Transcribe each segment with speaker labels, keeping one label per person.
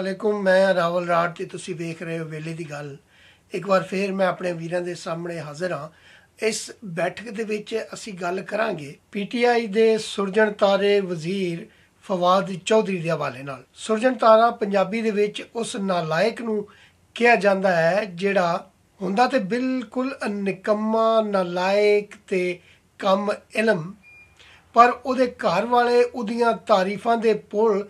Speaker 1: ਵਾਲੇਕੁਮ। ਮੈਂ ਰਾਵਲ ਰਾਠ ਤੇ ਤੁਸੀਂ ਵੇਖ ਰਹੇ ਹੋ ਵੇਲੇ ਦੀ ਗੱਲ। ਇੱਕ ਵਾਰ ਫੇਰ ਮੈਂ ਆਪਣੇ ਵੀਰਾਂ ਦੇ ਸਾਹਮਣੇ ਹਾਜ਼ਰ ਹਾਂ। ਇਸ ਬੈਠਕ ਦੇ ਵਿੱਚ ਅਸੀਂ ਗੱਲ ਕਰਾਂਗੇ ਪੀਟੀਆਈ ਦੇ ਸੁਰਜਣ ਤਾਰੇ ਵਜ਼ੀਰ ਫਵਾਦ ਚੌਧਰੀ ਦੇ ਹਵਾਲੇ ਨਾਲ। ਸੁਰਜਣ ਤਾਰਾ ਪੰਜਾਬੀ ਦੇ ਵਿੱਚ ਉਸ ਨਾਲਾਇਕ ਨੂੰ ਕਿਹਾ ਜਾਂਦਾ ਹੈ ਜਿਹੜਾ ਹੁੰਦਾ ਤੇ ਬਿਲਕੁਲ ਨਿਕੰਮਾ, ਨਾਲਾਇਕ ਤੇ ਕਮ ਇਲਮ, ਪਰ ਉਹਦੇ ਘਰ ਵਾਲੇ ਉਹਦੀਆਂ ਤਾਰੀਫਾਂ ਦੇ ਪੁੱਲ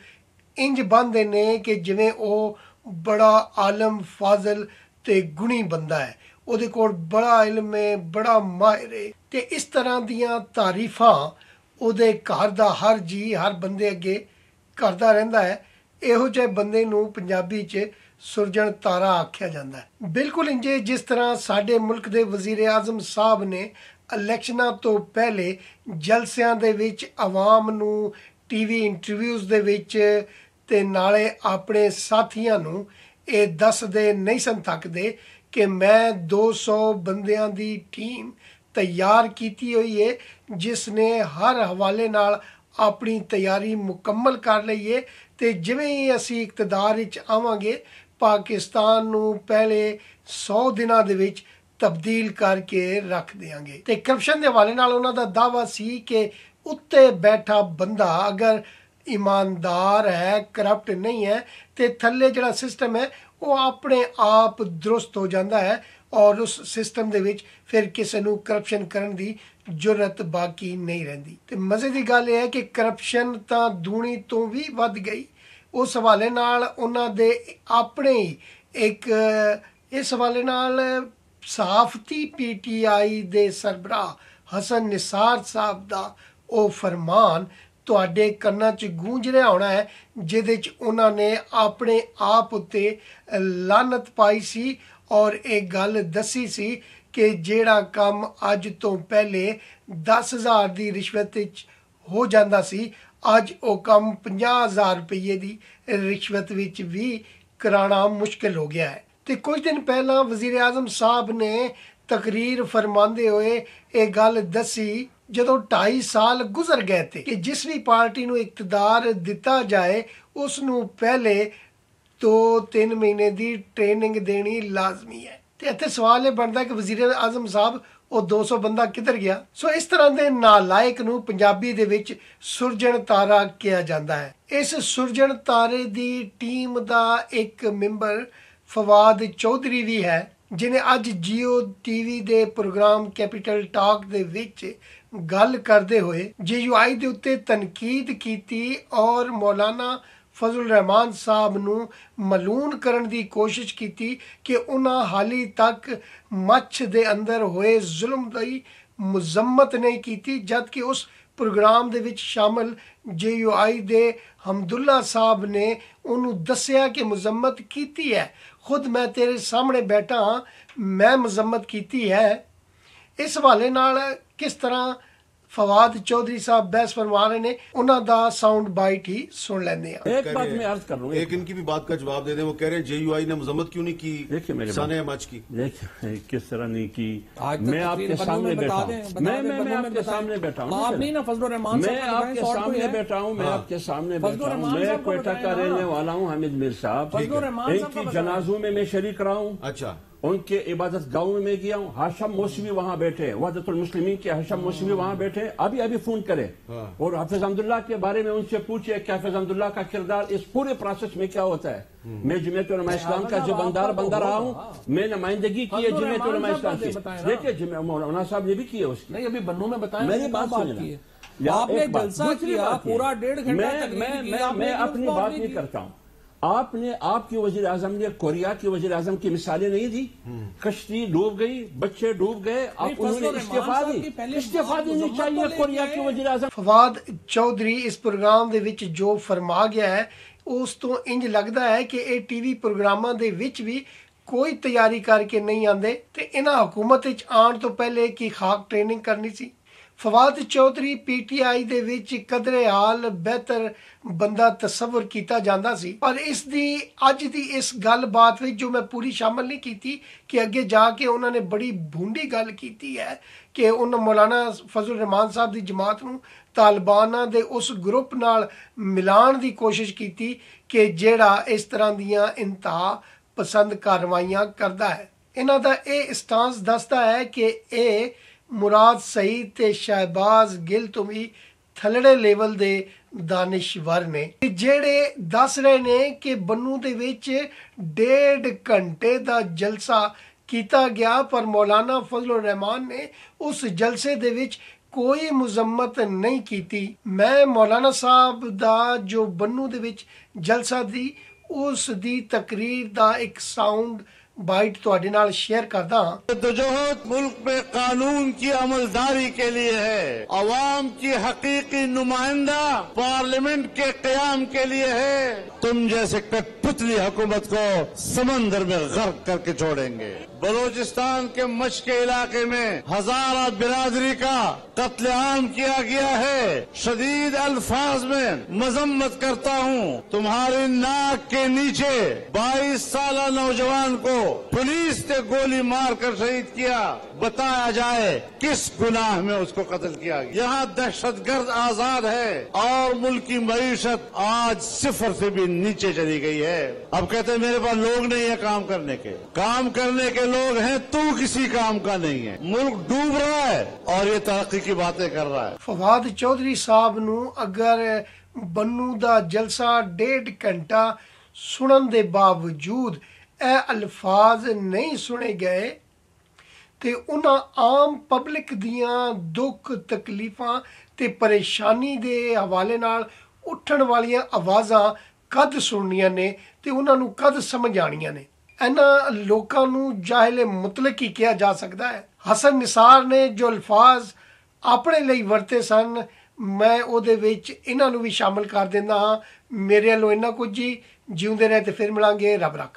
Speaker 1: ਇੰਜ ਬੰਨ੍ਹਦੇ ਨੇ ਕਿ ਜਿਵੇਂ ਉਹ ਬੜਾ ਆਲਮ, ਫਾਜ਼ਲ ਤੇ ਗੁਣੀ ਬੰਦਾ ਹੈ, ਉਹਦੇ ਕੋਲ ਬੜਾ ਇਲਮ ਹੈ, ਬੜਾ ਮਾਹਿਰ ਹੈ। ਤੇ ਇਸ ਤਰ੍ਹਾਂ ਦੀਆਂ ਤਾਰੀਫਾਂ ਉਹਦੇ ਘਰ ਦਾ ਹਰ ਜੀ, ਹਰ ਬੰਦੇ ਅੱਗੇ ਕਰਦਾ ਰਹਿੰਦਾ ਹੈ। ਇਹੋ ਜਿਹੇ ਬੰਦੇ ਨੂੰ ਪੰਜਾਬੀ 'ਚ ਸੁਰਜਣ ਤਾਰਾ ਆਖਿਆ ਜਾਂਦਾ ਹੈ। ਬਿਲਕੁਲ ਇੰਜੇ ਜਿਸ ਤਰ੍ਹਾਂ ਸਾਡੇ ਮੁਲਕ ਦੇ ਵਜ਼ੀਰ ਆਜ਼ਮ ਸਾਹਿਬ ਨੇ ਇਲੈਕਸ਼ਨਾਂ ਤੋਂ ਪਹਿਲੇ ਜਲਸਿਆਂ ਦੇ ਵਿੱਚ ਆਵਾਮ ਨੂੰ ਟੀਵੀ ਇੰਟਰਵਿਊਜ਼ ਦੇ ਵਿੱਚ ਤੇ ਨਾਲੇ ਆਪਣੇ ਸਾਥੀਆਂ ਨੂੰ ਇਹ ਦੱਸਦੇ ਨਹੀਂ ਸਨ ਥੱਕਦੇ ਕਿ ਮੈਂ 200 ਬੰਦਿਆਂ ਦੀ ਟੀਮ ਤਿਆਰ ਕੀਤੀ ਹੋਈ ਹੈ, ਜਿਸ ਨੇ ਹਰ ਹਵਾਲੇ ਨਾਲ ਆਪਣੀ ਤਿਆਰੀ ਮੁਕੰਮਲ ਕਰ ਲਈ ਹੈ ਤੇ ਜਿਵੇਂ ਹੀ ਅਸੀਂ ਇਕਤਦਾਰ ਵਿੱਚ ਆਵਾਂਗੇ ਪਾਕਿਸਤਾਨ ਨੂੰ ਪਹਿਲੇ 100 ਦਿਨਾਂ ਦੇ ਵਿੱਚ ਤਬਦੀਲ ਕਰਕੇ ਰੱਖ ਦਿਆਂਗੇ। ਤੇ ਕਰਪਸ਼ਨ ਦੇ ਹਵਾਲੇ ਨਾਲ ਉਹਨਾਂ ਦਾ ਦਾਅਵਾ ਸੀ ਕਿ ਉੱਤੇ ਬੈਠਾ ਬੰਦਾ ਅਗਰ ਈਮਾਨਦਾਰ ਹੈ, ਕਰਪਟ ਨਹੀਂ ਹੈ, ਤੇ ਥੱਲੇ ਜਿਹੜਾ ਸਿਸਟਮ ਹੈ ਉਹ ਆਪਣੇ ਆਪ ਦਰੁਸਤ ਹੋ ਜਾਂਦਾ ਹੈ ਔਰ ਉਸ ਸਿਸਟਮ ਦੇ ਵਿੱਚ ਫਿਰ ਕਿਸੇ ਨੂੰ ਕਰਪਸ਼ਨ ਕਰਨ ਦੀ ਜੁਰਤ ਬਾਕੀ ਨਹੀਂ ਰਹਿੰਦੀ। ਤੇ ਮਜ਼ੇ ਦੀ ਗੱਲ ਇਹ ਹੈ ਕਿ ਕਰਪਸ਼ਨ ਤਾਂ ਦੂਣੀ ਤੋਂ ਵੀ ਵੱਧ ਗਈ। ਉਸ ਹਵਾਲੇ ਨਾਲ ਉਹਨਾਂ ਦੇ ਆਪਣੇ ਹੀ ਇੱਕ ਇਸ ਹਵਾਲੇ ਨਾਲ ਸਹਾਫਤੀ ਪੀਟੀਆਈ ਦੇ ਸਰਬਰਾਹ ਹਸਨ ਨਿਸਾਰ ਸਾਹਿਬ ਦਾ ਉਹ ਫਰਮਾਨ ਤੁਹਾਡੇ ਕੰਨਾਂ 'ਚ ਗੂੰਜ ਰਿਹਾ ਹੋਣਾ ਹੈ, ਜਿਹਦੇ 'ਚ ਉਹਨਾਂ ਨੇ ਆਪਣੇ ਆਪ ਉੱਤੇ ਲਾਨਤ ਪਾਈ ਸੀ ਔਰ ਇਹ ਗੱਲ ਦੱਸੀ ਸੀ ਕਿ ਜਿਹੜਾ ਕੰਮ ਅੱਜ ਤੋਂ ਪਹਿਲੇ 10,000 ਦੀ ਰਿਸ਼ਵਤ ਵਿੱਚ ਹੋ ਜਾਂਦਾ ਸੀ, ਅੱਜ ਉਹ ਕੰਮ 50,000 ਰੁਪਏ ਦੀ ਰਿਸ਼ਵਤ ਵਿੱਚ ਵੀ ਕਰਾਉਣਾ ਮੁਸ਼ਕਿਲ ਹੋ ਗਿਆ ਹੈ। ਤੇ ਕੁਝ ਦਿਨ ਪਹਿਲਾਂ ਵਜ਼ੀਰ ਆਜ਼ਮ ਸਾਹਿਬ ਨੇ ਤਕਰੀਰ ਫਰਮਾਉਂਦੇ ਹੋਏ ਇਹ ਗੱਲ ਦੱਸੀ ਜਦੋਂ 2.5 ਸਾਲ ਗੁਜ਼ਰ ਗਏ थे कि जिस भी पार्टी ਨੂੰ ਇਕਤਦਾਰ ਦਿੱਤਾ ਜਾਏ ਉਸ ਨੂੰ ਪਹਿਲੇ 2-3 ਮਹੀਨੇ ਦੀ ਟ੍ਰੇਨਿੰਗ ਦੇਣੀ ਲਾਜ਼ਮੀ ਹੈ। ਤੇ ਇੱਥੇ ਸਵਾਲ ਇਹ ਬਣਦਾ ਕਿ ਵਜ਼ੀਰ ਆਜ਼ਮ ਸਾਹਿਬ ਉਹ 200 ਬੰਦਾ ਕਿੱਧਰ ਗਿਆ? ਸੋ ਇਸ ਤਰ੍ਹਾਂ ਦੇ ਨਾਲਾਇਕ ਨੂੰ ਪੰਜਾਬੀ ਦੇ ਵਿੱਚ ਸੁਰਜਣ ਤਾਰਾ ਕਿਹਾ ਜਾਂਦਾ ਹੈ। ਇਸ ਸੁਰਜਣ ਤਾਰੇ ਦੀ ਟੀਮ ਦਾ ਇੱਕ ਮੈਂਬਰ ਫਵਾਦ ਚੌਧਰੀ ਵੀ ਹੈ, ਜਿਹਨੇ ਅੱਜ ਜੀਓ ਟੀਵੀ ਦੇ ਪ੍ਰੋਗਰਾਮ ਕੈਪੀਟਲ ਟਾਕ ਦੇ ਵਿੱਚ ਗੱਲ ਕਰਦੇ ਹੋਏ JUI ਦੇ ਉੱਤੇ ਤਨਕੀਦ ਕੀਤੀ ਔਰ ਮੌਲਾਨਾ ਫਜ਼ਲ ਰਹਿਮਾਨ ਸਾਹਿਬ ਨੂੰ ਮਲੂਨ ਕਰਨ ਦੀ ਕੋਸ਼ਿਸ਼ ਕੀਤੀ ਕਿ ਉਹਨਾਂ ਹਾਲੀ ਤੱਕ ਮੱਛ ਦੇ ਅੰਦਰ ਹੋਏ ਜ਼ੁਲਮ ਦੀ ਮੁਜ਼ੰਮਤ ਨਹੀਂ ਕੀਤੀ, ਜਦਕਿ ਉਸ ਪ੍ਰੋਗਰਾਮ ਦੇ ਵਿੱਚ ਸ਼ਾਮਲ JUI ਦੇ ਹਮਦੁੱਲਾ ਸਾਹਿਬ ਨੇ ਉਹਨੂੰ ਦੱਸਿਆ ਕਿ ਮੁਜ਼ੰਮਤ ਕੀਤੀ ਹੈ। ਖੁਦ ਮੈਂ ਤੇਰੇ ਸਾਹਮਣੇ ਬੈਠਾ ਹਾਂ, ਮੈਂ ਮੁਜ਼ੰਮਤ ਕੀਤੀ ਹੈ। ਇਸ ਹਵਾਲੇ ਨਾਲ ਕਿਸ ਤਰ੍ਹਾਂ फवाद चौधरी साहब बहस फरमा रहे ने, उन्हों दा साउंड बाइट ही सुन लेंगे।
Speaker 2: एक बात मैं अर्ज कर रहा हूँ, एक इनकी भी बात का जवाब दे दें। वो कह रहे हैं JUI ने मजम्मत क्यों नहीं की? देखिए मेरे सानिया मच की, देखिए किस तरह नहीं की। मैं आपके सामने बैठा हूँ, मैं आपके सामने बैठा हूँ, आप नहीं ना फजलुर रहमान, मैं आपके सामने बैठा हूँ, मैं आपके सामने बैठा हूँ, मैं क्वेटा का रहने वाला हूँ, हामिद मीर साहब, इनकी जनाजों में मैं शरीक रहा हूँ। अच्छा, उनके इबादत गांव में मैं गया हूँ। हाशम मौसवी वहां बैठे, वहदतुल मुस्लिमीन के हाशम मौसवी वहां बैठे, अभी अभी फोन करें और हाफिज अब्दुल्ला के बारे में उनसे पूछे कि हाफिज अब्दुल्ला का किरदार इस पूरे प्रोसेस में क्या होता है। मैं जमीयत उलमा इस्लाम का जबंदार बंदा रहा हूँ, मैं नुमाइंदगी की है जमीयत उलमा इस्लाम की। देखिए मौलाना साहब ने भी की है उसकी, नहीं अभी बन्नू में बताया, मेरी बात सुनिए। आपने जलसा किया पूरा 1.5 घंटा, मैं अपनी बात नहीं करता हूँ। आपने आपके वजीर आजम ने कोरिया के वजीर आजम की मिसालें नहीं दी, कश्ती डूब गई, बच्चे डूब गए, आप उन्होंने इस्तीफा देनी चाहिए कोरिया के वजीर आजम।
Speaker 1: फवाद चौधरी इस प्रोग्राम ਦੇ ਵਿੱਚ ਜੋ ਫਰਮਾ ਗਿਆ ਹੈ ਉਸ ਤੋਂ ਇੰਜ ਲੱਗਦਾ ਹੈ ਕਿ ਇਹ ਟੀਵੀ ਪ੍ਰੋਗਰਾਮਾਂ ਦੇ ਵਿੱਚ ਵੀ ਕੋਈ ਤਿਆਰੀ ਕਰਕੇ ਨਹੀਂ ਆਉਂਦੇ ਤੇ ਇਹਨਾਂ ਹਕੂਮਤ ਵਿੱਚ ਆਉਣ ਤੋਂ ਪਹਿਲੇ ਕੀ ਖਾਕ ਟ੍ਰੇਨਿੰਗ ਕਰਨੀ ਸੀ। फवाद चौधरी पीटीआई ਦੇ ਵਿੱਚ ਕਦਰੇ ਹਾਲ ਬਿਹਤਰ ਬੰਦਾ ਤਸੱਵੁਰ ਕੀਤਾ ਜਾਂਦਾ ਸੀ, ਪਰ ਇਸ ਦੀ ਅੱਜ ਦੀ ਇਸ ਗੱਲਬਾਤ ਵਿੱਚ ਜੋ ਮੈਂ ਪੂਰੀ ਸ਼ਾਮਲ ਨਹੀਂ ਕੀਤੀ ਕਿ ਅੱਗੇ ਜਾ ਕੇ ਉਹਨਾਂ ਨੇ ਬੜੀ ਭੁੰਡੀ ਗੱਲ ਕੀਤੀ ਹੈ ਕਿ ਉਹਨਾਂ ਮੌਲਾਨਾ ਫਜ਼ਲ ਰਹਿਮਾਨ ਸਾਹਿਬ ਦੀ ਜਮਾਤ ਨੂੰ ਤਾਲਿਬਾਨਾਂ ਦੇ ਉਸ ਗਰੁੱਪ ਨਾਲ ਮਿਲਾਉਣ ਦੀ ਕੋਸ਼ਿਸ਼ ਕੀਤੀ ਕਿ ਜਿਹੜਾ ਇਸ ਤਰ੍ਹਾਂ ਦੀਆਂ ਇੰਤਹਾ ਪਸੰਦ ਕਾਰਵਾਈਆਂ ਕਰਦਾ ਹੈ। ਇਹਨਾਂ ਦਾ ਇਹ ਸਟਾਂਸ ਦੱਸਦਾ ਹੈ ਕਿ ਇਹ ਮੁਰਾਦ ਸਈਦ ਤੇ ਸ਼ਹਿਬਾਜ਼ ਗਿੱਲ ਤੋਂ ਵੀ ਥੱਲੜੇ ਲੈਵਲ ਦੇ ਦਾਨਿਸ਼ਵਰ ਨੇ, ਜਿਹੜੇ ਦੱਸ ਰਹੇ ਨੇ ਕਿ ਬੰਨੂ ਦੇ ਵਿੱਚ 1.5 ਘੰਟੇ ਦਾ ਜਲਸਾ ਕੀਤਾ ਗਿਆ, ਪਰ ਮੌਲਾਨਾ ਫਜ਼ਲ ਰਹਿਮਾਨ ਨੇ ਉਸ ਜਲਸੇ ਦੇ ਵਿੱਚ ਕੋਈ ਮੁਜ਼ੰਮਤ ਨਹੀਂ ਕੀਤੀ। ਮੈਂ ਮੌਲਾਨਾ ਸਾਹਿਬ ਦਾ ਜੋ ਬੰਨੂ ਦੇ ਵਿੱਚ ਜਲਸਾ ਦੀ ਉਸ ਦੀ तकरीर ਦਾ ਇੱਕ साउंड बाइट ਤੁਹਾਡੇ ਨਾਲ शेयर करदा हां।
Speaker 3: जदोजहद मुल्क में कानून की अमलदारी के लिए है, अवाम की हकीकी नुमाइंदा पार्लियामेंट के क़याम के लिए है। तुम जैसे कठपुतली हुकूमत को समंदर में गर्क करके छोड़ेंगे। बलूचिस्तान के मश के इलाके में हजारा बिरादरी का कत्लेआम किया गया है। शदीद अल्फाज में मजम्मत करता हूँ। तुम्हारी नाक के नीचे 22 साल नौजवान को पुलिस ने गोली मार कर शहीद किया। बताया जाए किस गुनाह में उसको कत्ल किया गया। यहाँ दहशतगर्द आजाद है और मुल्क की मईशत आज सिफर से भी नीचे चली गई है। अब कहते हैं मेरे पास लोग नहीं है काम करने के लोग हैं, तू किसी काम का नहीं है। मुल्क डूब रहा है और ये तरक्की की बातें कर रहा है।
Speaker 1: फवाद चौधरी साहब नू अगर बन्नू दा जलसा 1.5 घंटा सुनन दे बावजूद ਇਹ ਅਲਫਾਜ਼ ਨਹੀਂ ਸੁਣੇ ਗਏ ਤੇ ਉਹਨਾਂ ਆਮ ਪਬਲਿਕ ਦੀਆਂ ਦੁੱਖ ਤਕਲੀਫਾਂ ਤੇ ਪਰੇਸ਼ਾਨੀ ਦੇ ਹਵਾਲੇ ਨਾਲ ਉੱਠਣ ਵਾਲੀਆਂ ਆਵਾਜ਼ਾਂ ਕਦ ਸੁਣਨੀਆਂ ਨੇ ਤੇ ਉਹਨਾਂ ਨੂੰ ਕਦ ਸਮਝ ਆਣੀਆਂ ਨੇ। ਇਹਨਾਂ ਲੋਕਾਂ ਨੂੰ ਜਾਹਿਲ ਮੁਤਲਕ ਹੀ ਕਿਹਾ ਜਾ ਸਕਦਾ ਹੈ। ਹਸਨ ਨਿਸਾਰ ਨੇ ਜੋ ਅਲਫਾਜ਼ ਆਪਣੇ ਲਈ ਵਰਤੇ ਸਨ, ਮੈਂ ਉਹਦੇ ਵਿੱਚ ਇਹਨਾਂ ਨੂੰ ਵੀ ਸ਼ਾਮਲ ਕਰ ਦਿੰਦਾ ਹਾਂ। ਮੇਰੇ ਵੱਲੋਂ ਇੰਨਾ ਕੁਝ ਹੀ। ਜਿਉਂਦੇ ਰਹੇ ਤੇ ਫਿਰ ਮਿਲਾਂਗੇ। ਰੱਬ ਰੱਖ।